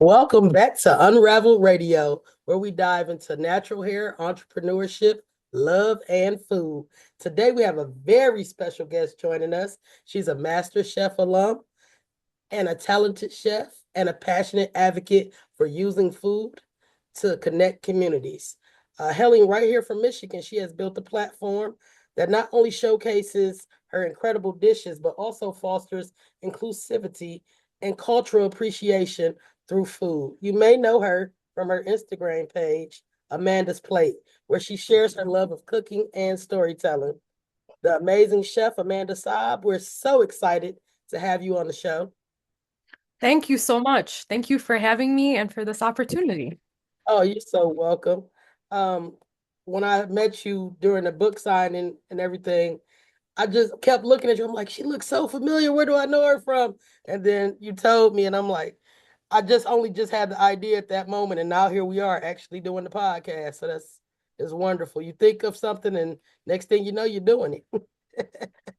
Welcome back to Unraveled Radio, where we dive into natural hair, entrepreneurship, love, and food. Today, we have a very special guest joining us. She's a Master Chef alum and a talented chef and a passionate advocate for using food to connect communities. Hailing right here from Michigan, she has built a platform that not only showcases her incredible dishes, but also fosters inclusivity and cultural appreciation through food. You may know her from her Instagram page, Amanda's Plate, where she shares her love of cooking and storytelling. The amazing chef, Amanda Sabb, we're so excited to have you on the show. Thank you so much. Thank you for having me and for this opportunity. Oh, you're so welcome. Um, when I met you during the book signing and everything, I just kept looking at you. I'm like, she looks so familiar. Where do I know her from? And then you told me, and I'm like, I just only just had the idea at that moment, and now here we are actually doing the podcast. So that's it's wonderful. You think of something, and next thing you know, you're doing it.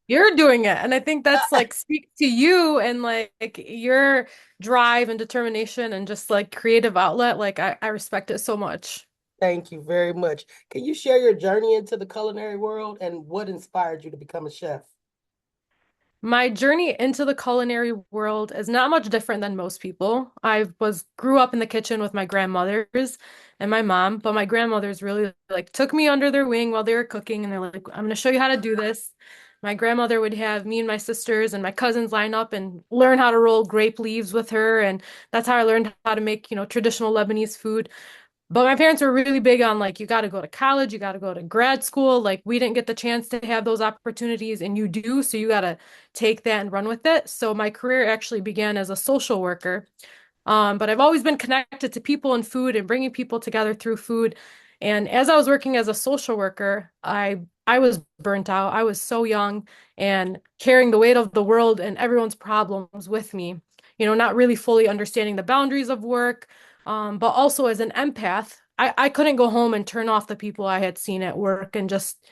You're doing it. And I think that's like speak to you and like your drive and determination and just like creative outlet. I respect it so much. Thank you very much. Can you share your journey into the culinary world and what inspired you to become a chef? My journey into the culinary world is not much different than most people. I was grew up in the kitchen with my grandmothers and my mom, but my grandmothers really like took me under their wing while they were cooking and they're like, I'm going to show you how to do this. My grandmother would have me and my sisters and my cousins line up and learn how to roll grape leaves with her, and that's how I learned how to make, traditional Lebanese food. But my parents were really big on like, you got to go to college, you got to go to grad school. Like, we didn't get the chance to have those opportunities, and you do. So you got to take that and run with it. So my career actually began as a social worker. But I've always been connected to people and food and bringing people together through food. And as I was working as a social worker, I was burnt out. I was so young and carrying the weight of the world and everyone's problems with me, not really fully understanding the boundaries of work. But also as an empath, I couldn't go home and turn off the people I had seen at work and just,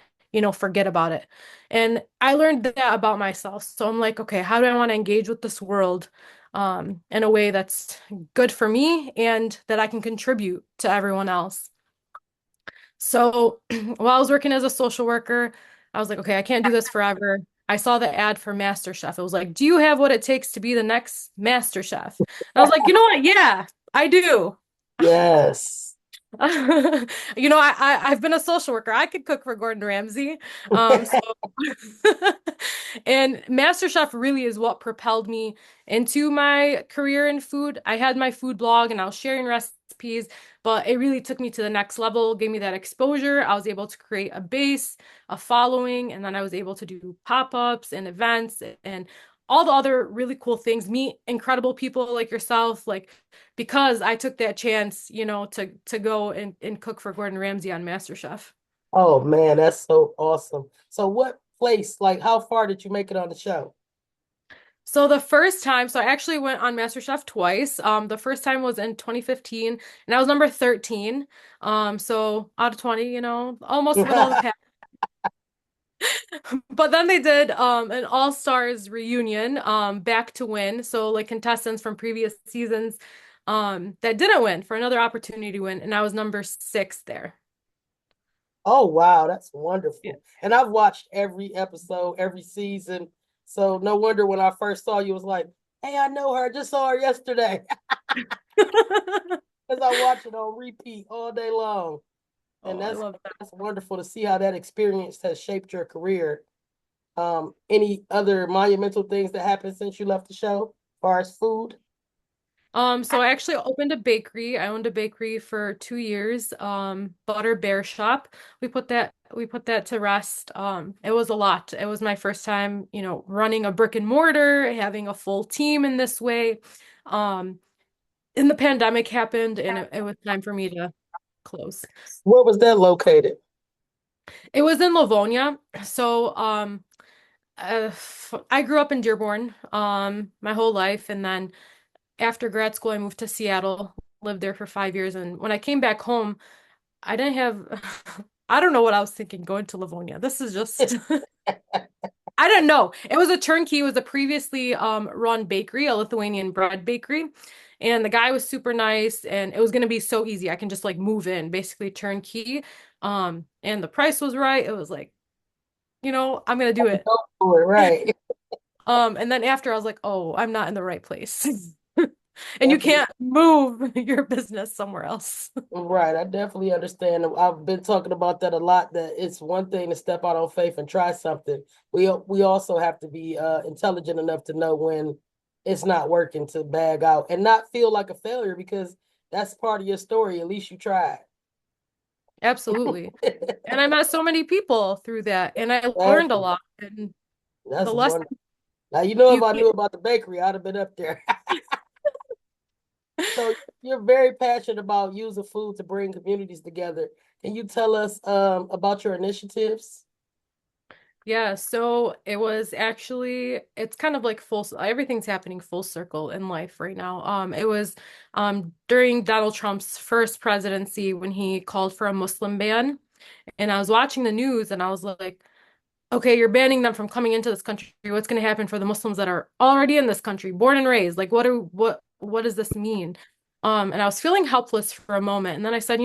forget about it. And I learned that about myself. So I'm like, okay, how do I want to engage with this world in a way that's good for me and that I can contribute to everyone else? So while I was working as a social worker, I was like, okay, I can't do this forever. I saw the ad for Master Chef. It was like, do you have what it takes to be the next Master Chef? And I was like, you know what? Yeah, I do. Yes. I've been a social worker. I could cook for Gordon Ramsay. So and MasterChef really is what propelled me into my career in food. I had my food blog and I was sharing recipes, but it really took me to the next level, gave me that exposure. I was able to create a base, a following, and then I was able to do pop-ups and events and all the other really cool things, meet incredible people like yourself, like because I took that chance, to go and cook for Gordon Ramsay on MasterChef. Oh man, that's so awesome. So what place, like how far did you make it on the show? So the first time, so I actually went on MasterChef twice. The first time was in 2015, and I was number 13. So out of 20, almost middle of the pack. But then they did an All-Stars reunion, back to win. So like contestants from previous seasons that didn't win for another opportunity to win, and I was number 6 there. Oh wow, that's Yeah. wonderful. And I've watched every episode, every season. So no wonder when I first saw you, it was like, hey, I know her. I just saw her yesterday. Because I watch it on repeat all day long. Oh, And I love that. that's wonderful to see how that experience has shaped your career. Any other monumental things that happened since you left the show, as far as food? So I actually opened a bakery. I owned a bakery for 2 years. Butter Bear Shop. We put that to rest. It was a lot. It was my first time, running a brick and mortar, having a full team in this way. Um, and the pandemic happened, and it was time for me to close. Where was that located? It was in Livonia. So, I grew up in Dearborn, my whole life, and then after grad school, I moved to Seattle, lived there for 5 years. And when I came back home, I didn't have, I don't know what I was thinking going to Livonia. This is just, I don't know. It was a turnkey. It was a previously run bakery, a Lithuanian bread bakery. And the guy was super nice and it was gonna be so easy. I can just like move in, basically turnkey. And the price was right. It was like, I'm gonna do it. Go for it, right? And then after I was like, oh, I'm not in the right place. And you Definitely. can't move your business somewhere else. Right, I definitely understand. I've been talking about that a lot. That it's one thing to step out on faith and try something. We also have to be intelligent enough to know when it's not working to bag out and not feel like a failure because that's part of your story. At least you tried. Absolutely. And I met so many people through that and I learned a Exactly. lot. And That's the less wonderful. Now you know if you I get, knew about the bakery, I'd have been up there. So you're very passionate about using food to bring communities together. Can you tell us about your initiatives? yeah, so it was actually it's kind of like everything's happening full circle in life right now. It was during Donald Trump's first presidency when he called for a Muslim ban. And I was watching the news and I was like, okay, you're banning them from coming into this country. What's going to happen for the Muslims that are already in this country, born and raised? Like, what does this mean? And I was feeling helpless for a moment, and then I said,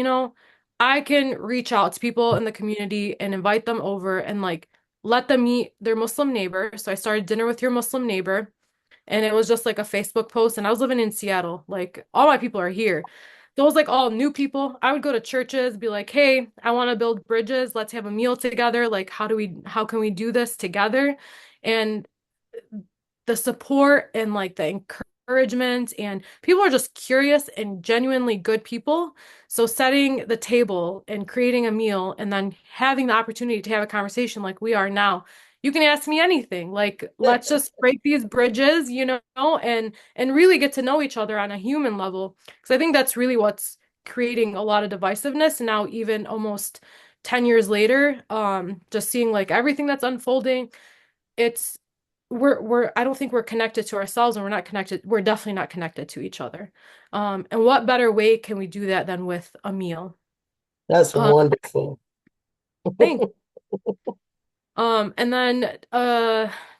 I can reach out to people in the community and invite them over and like let them meet their Muslim neighbor. So I started dinner with your Muslim neighbor. And it was just like a Facebook post. And I was living in Seattle. Like all my people are here. Those like all new people. I would go to churches, be like, hey, I want to build bridges. Let's have a meal together. Like, how can we do this together? And the support and like the encouragement and people are just curious and genuinely good people. So setting the table and creating a meal and then having the opportunity to have a conversation like we are now. You can ask me anything. Like let's just break these bridges, and really get to know each other on a human level. Because I think that's really what's creating a lot of divisiveness. And now even almost 10 years later, just seeing like everything that's unfolding, it's we're I don't think we're connected to ourselves and we're definitely not connected to each other. And what better way can we do that than with a meal? That's Um, wonderful. thank and then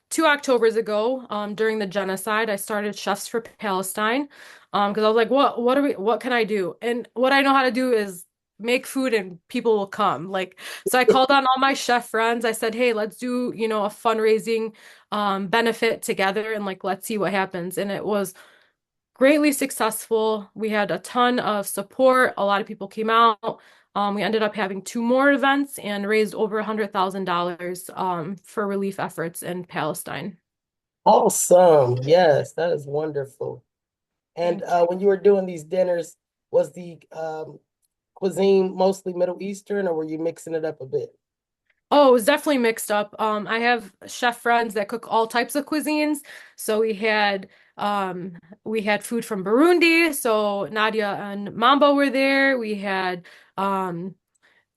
2 Octobers ago, during the genocide, I started Chefs for Palestine. Because I was like, what can I do? And what I know how to do is make food and people will come. Like, so I called on all my chef friends. I said, hey, let's do, a fundraising benefit together and like let's see what happens. And it was greatly successful. We had a ton of support. A lot of people came out. We ended up having two more events and raised over $100,000 for relief efforts in Palestine. Awesome. Yes, that is wonderful. And Thank you. when you were doing these dinners, was the cuisine mostly Middle Eastern, or were you mixing it up a bit? Oh, it was definitely mixed up. I have chef friends that cook all types of cuisines. So we had food from Burundi. So Nadia and Mambo were there. Um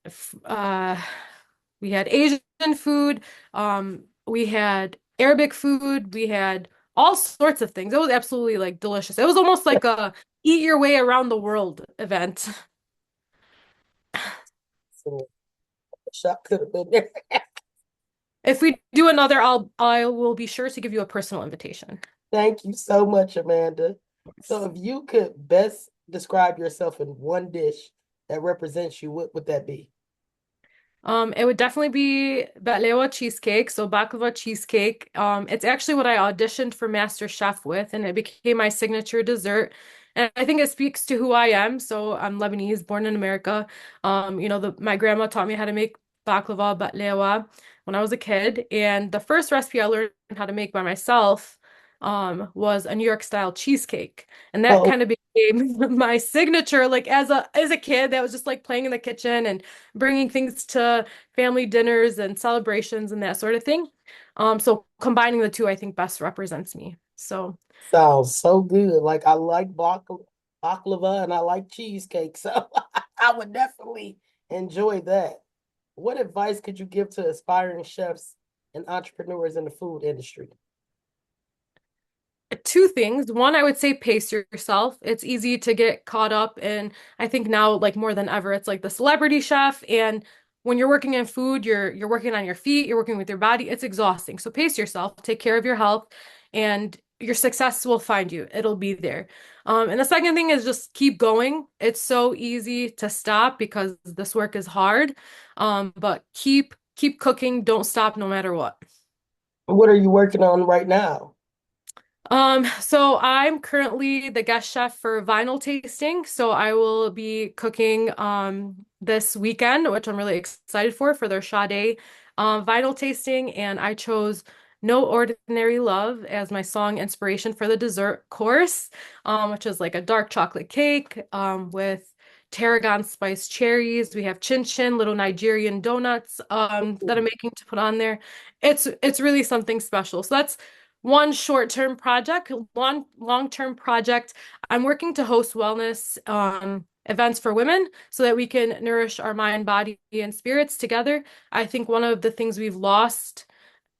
f- uh we had Asian food. We had Arabic food. We had all sorts of things. It was absolutely like delicious. It was almost like a eat your way around the world event. So the shop could have been there. If we do another, I will be sure to give you a personal invitation. Thank you so much, Amanda. So if you could best describe yourself in one dish that represents you, what would that be? It would definitely be baklava cheesecake, so baklava cheesecake. It's actually what I auditioned for Master Chef with, and it became my signature dessert. And I think it speaks to who I am. So I'm Lebanese, born in America. My grandma taught me how to make baklava when I was a kid, and the first recipe I learned how to make by myself, was a New York style cheesecake, and that Oh, kind of became my signature. Like as a kid, that was just like playing in the kitchen and bringing things to family dinners and celebrations and that sort of thing. So combining the two, I think best represents me. So, sounds so good. Like I like baklava and I like cheesecake. So I would definitely enjoy that. What advice could you give to aspiring chefs and entrepreneurs in the food industry? two things. One, I would say pace yourself. It's easy to get caught up in, I think now, like more than ever, it's like the celebrity chef and when you're working in food, you're working on your feet, you're working with your body. It's exhausting. So pace yourself, take care of your health, and your success will find you. It'll be there. And the second thing is just keep going. It's so easy to stop because this work is hard. But keep cooking. Don't stop no matter what. What are you working on right now? So I'm currently the guest chef for vinyl tasting. So I will be cooking this weekend, which I'm really excited for their Sade vinyl tasting. And I chose No Ordinary Love as my song inspiration for the dessert course, which is like a dark chocolate cake with tarragon spiced cherries. We have chin chin, little Nigerian donuts that I'm making to put on there. It's really something special. So that's one short-term project, one long-term project. I'm working to host wellness events for women so that we can nourish our mind, body, and spirits together. I think one of the things we've lost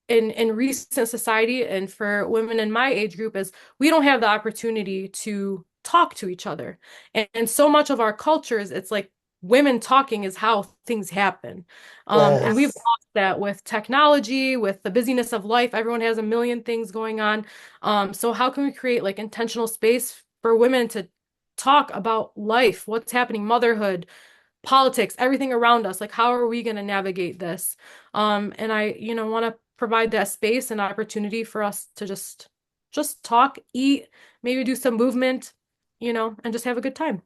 in recent society and for women in my age group is we don't have the opportunity to talk to each other. And so much of our cultures, it's like women talking is how things happen. And we've Yes. lost that with technology, with the busyness of life. Everyone has a million things going on. So how can we create like intentional space for women to talk about life, what's happening, motherhood, politics, everything around us. Like, how are we going to navigate this? And I, want to provide that space and opportunity for us to just talk, eat, maybe do some movement, and just have a good time.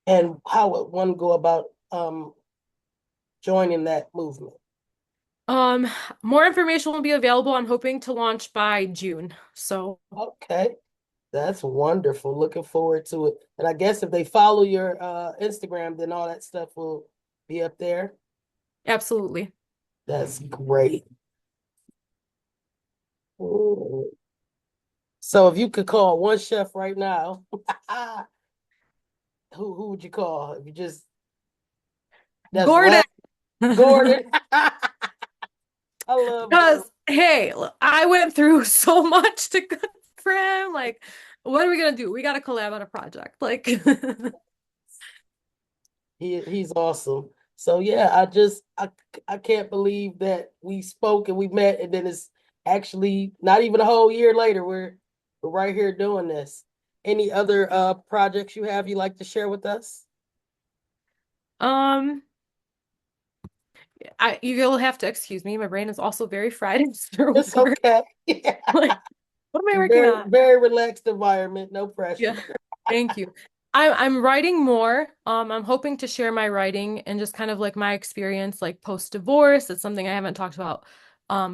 And how would one go about joining that movement? Um, More information will be available. I'm hoping to launch by June. So, Okay, that's wonderful. Looking forward to it. And I guess if they follow your Instagram, then all that stuff will be up there. absolutely. That's great. Ooh. So if you could call one chef right now, who would you call? If you just that's Gordon. last Gordon. I love Gordon. Because, hey, look, I went through so much to cook for him. Like, what are we gonna do? We gotta collab on a project. Like, He's awesome. So yeah, I can't believe that we spoke and we met, and then it's actually not even a whole year later. We're right here doing this. Any other projects you have you like to share with us? um, you'll have to excuse me. My brain is also very fried after It's work. okay. Like, what am I working Very, on? very relaxed environment, no pressure. Yeah. Thank you. I'm writing more. I'm hoping to share my writing and just kind of like my experience, like post-divorce. It's something I haven't talked about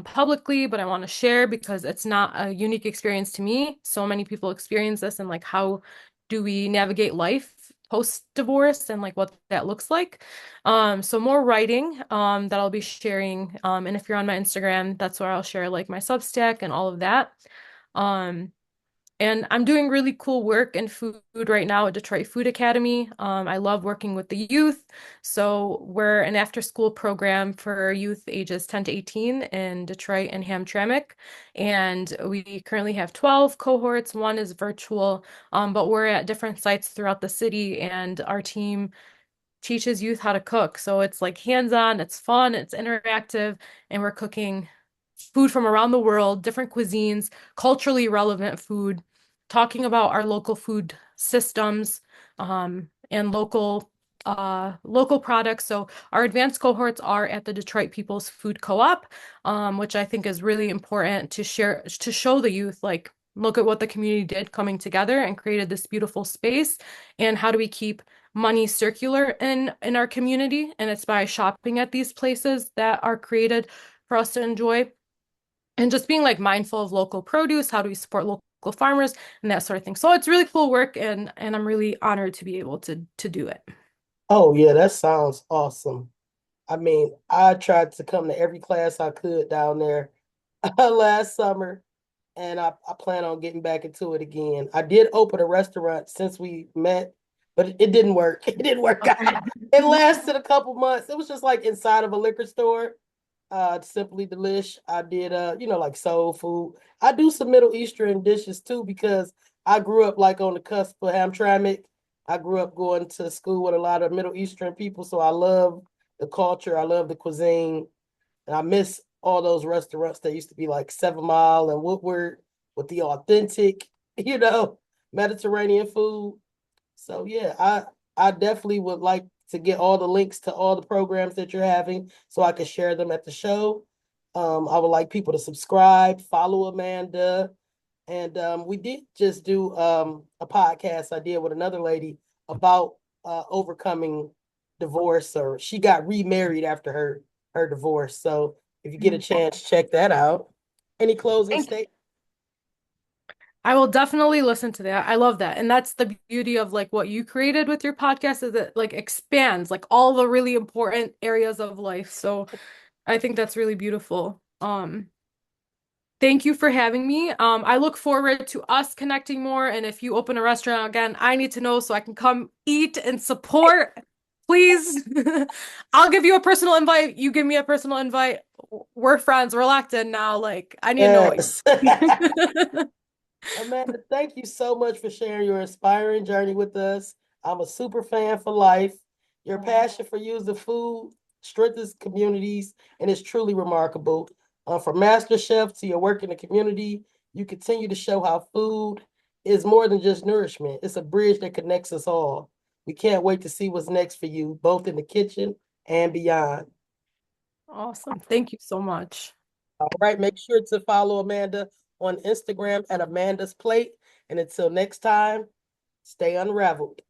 publicly, but I want to share because it's not a unique experience to me. So many people experience this, and like how do we navigate life post-divorce and like what that looks like. So more writing that I'll be sharing. And if you're on my Instagram, that's where I'll share like my Substack and all of that. Um, and I'm doing really cool work in food right now at Detroit Food Academy. I love working with the youth. So we're an after-school program for youth ages 10 to 18 in Detroit and Hamtramck. And we currently have 12 cohorts. One is virtual, but we're at different sites throughout the city, and our team teaches youth how to cook. So it's like hands-on, it's fun, it's interactive, and we're cooking food from around the world, different cuisines, culturally relevant food, talking about our local food systems, and local products. So our advanced cohorts are at the Detroit People's Food Co-op, which I think is really important to share to show the youth like look at what the community did coming together and created this beautiful space, and how do we keep money circular in our community, and it's by shopping at these places that are created for us to enjoy, and just being like mindful of local produce, how do we support local farmers and that sort of thing. So it's really cool work, and I'm really honored to be able to do it. Oh yeah, that sounds awesome. I mean, I tried to come to every class I could down there last summer, and I plan on getting back into it again. I did open a restaurant since we met, but it didn't work. It didn't work out. It lasted a couple months. It was just like inside of a liquor store. Simply delish. I did like soul food. I do some Middle Eastern dishes too because I grew up like on the cusp of Hamtramck. I grew up going to school with a lot of Middle Eastern people, so I love the culture. I love the cuisine. And I miss all those restaurants that used to be like 7 Mile and Woodward with the authentic, you know, Mediterranean food. So yeah, I definitely would like to get all the links to all the programs that you're having so I can share them at the show. I would like people to subscribe, follow Amanda. And we did just do a podcast I did with another lady about overcoming divorce, or she got remarried after her divorce. So if you get a Mhm. chance, check that out. Any closing Thank you. statement? I will definitely listen to that. I love that. And that's the beauty of like what you created with your podcast is it like expands like all the really important areas of life. So I think that's really beautiful. Thank you for having me. I look forward to us connecting more. And if you open a restaurant again, I need to know so I can come eat and support. Please. I'll give you a personal invite. You give me a personal invite. We're friends. We're locked in now. Like, I need to know what Yes. you. Amanda, thank you so much for sharing your inspiring journey with us. I'm a super fan for life. Your passion for using food strengthens communities and is truly remarkable. From master chef to your work in the community, you continue to show how food is more than just nourishment. It's a bridge that connects us all. We can't wait to see what's next for you, both in the kitchen and beyond. Awesome. Thank you so much. All right, make sure to follow Amanda on Instagram at Amanda's Plate. And until next time, stay unraveled.